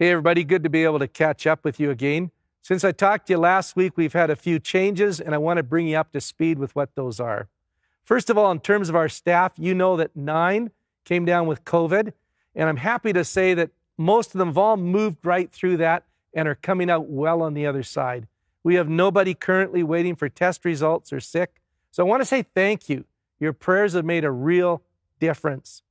Hey, everybody. Good to be able to catch up with you again. Since I talked to you last week, we've had a few changes, and I want to bring you up to speed with what those are. First of all, in terms of our staff, you know that 9 came down with COVID, and I'm happy to say that most of them have all moved right through that and are coming out well on the other side. We have nobody currently waiting for test results or sick. So I want to say thank you. Your prayers have made a real difference.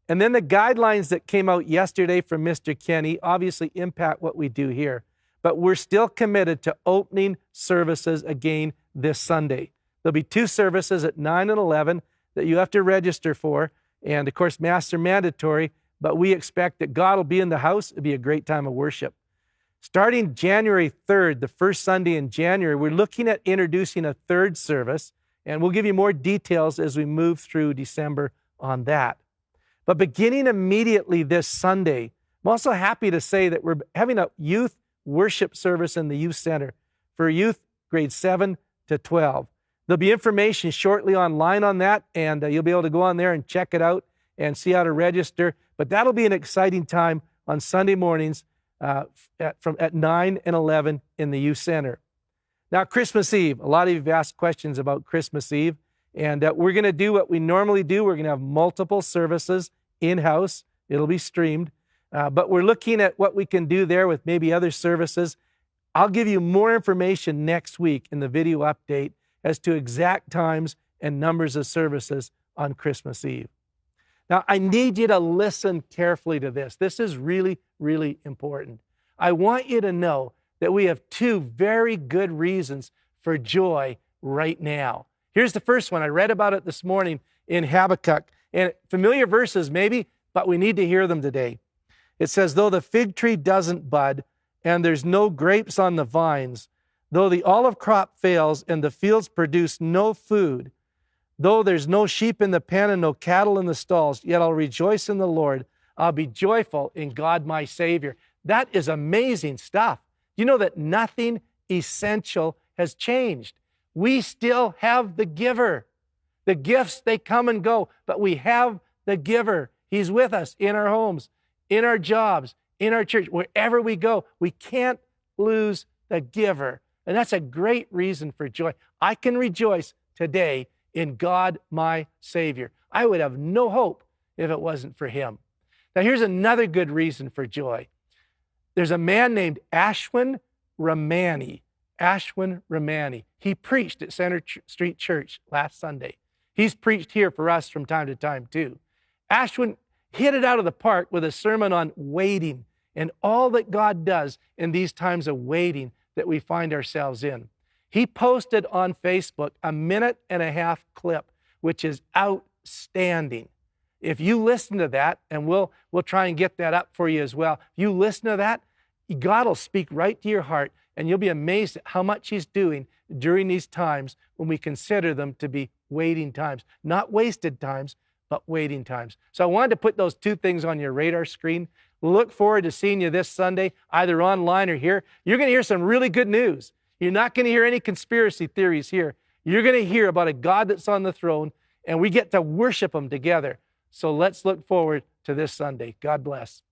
And then the guidelines that came out yesterday from Mr. Kenny obviously impact what we do here. But we're still committed to opening services again this Sunday. There'll be 2 services at 9 and 11 that you have to register for. And of course, Mass are mandatory, but we expect that God will be in the house. It'll be a great time of worship. Starting January 3rd, the first Sunday in January, we're looking at introducing a 3rd service, and we'll give you more details as we move through December on that. But beginning immediately this Sunday, I'm also happy to say that we're having a youth worship service in the youth center for youth grades 7 to 12. There'll be information shortly online on that, and you'll be able to go on there and check it out and see how to register. But that'll be an exciting time on Sunday mornings at 9 and 11 in the youth center. Now, Christmas Eve. A lot of you have asked questions about Christmas Eve, and we're going to do what we normally do. We're going to have multiple services in-house. It'll be streamed. But we're looking at what we can do there with maybe other services. I'll give you more information next week in the video update as to exact times and numbers of services on Christmas Eve. Now, I need you to listen carefully to this. This is really, really important. I want you to know that we have 2 very good reasons for joy right now. Here's the first one. I read about it this morning in Habakkuk. And familiar verses maybe, but we need to hear them today. It says, though the fig tree doesn't bud and there's no grapes on the vines, though the olive crop fails and the fields produce no food, though there's no sheep in the pen and no cattle in the stalls, yet I'll rejoice in the Lord. I'll be joyful in God my Savior. That is amazing stuff. You know that nothing essential has changed. We still have the giver. The gifts, they come and go, but we have the giver. He's with us in our homes, in our jobs, in our church, wherever we go. We can't lose the giver. And that's a great reason for joy. I can rejoice today in God, my Savior. I would have no hope if it wasn't for him. Now, here's another good reason for joy. There's a man named Ashwin Ramani. Ashwin Ramani. He preached at Center Street Church last Sunday. He's preached here for us from time to time, too. Ashwin hit it out of the park with a sermon on waiting and all that God does in these times of waiting that we find ourselves in. He posted on Facebook a 1.5-minute clip, which is outstanding. If you listen to that, and we'll try and get that up for you as well. If you listen to that, God will speak right to your heart, and you'll be amazed at how much he's doing during these times when we consider them to be waiting times. Not wasted times, but waiting times. So I wanted to put those 2 things on your radar screen. Look forward to seeing you this Sunday, either online or here. You're going to hear some really good news. You're not going to hear any conspiracy theories here. You're going to hear about a God that's on the throne, and we get to worship him together. So let's look forward to this Sunday. God bless.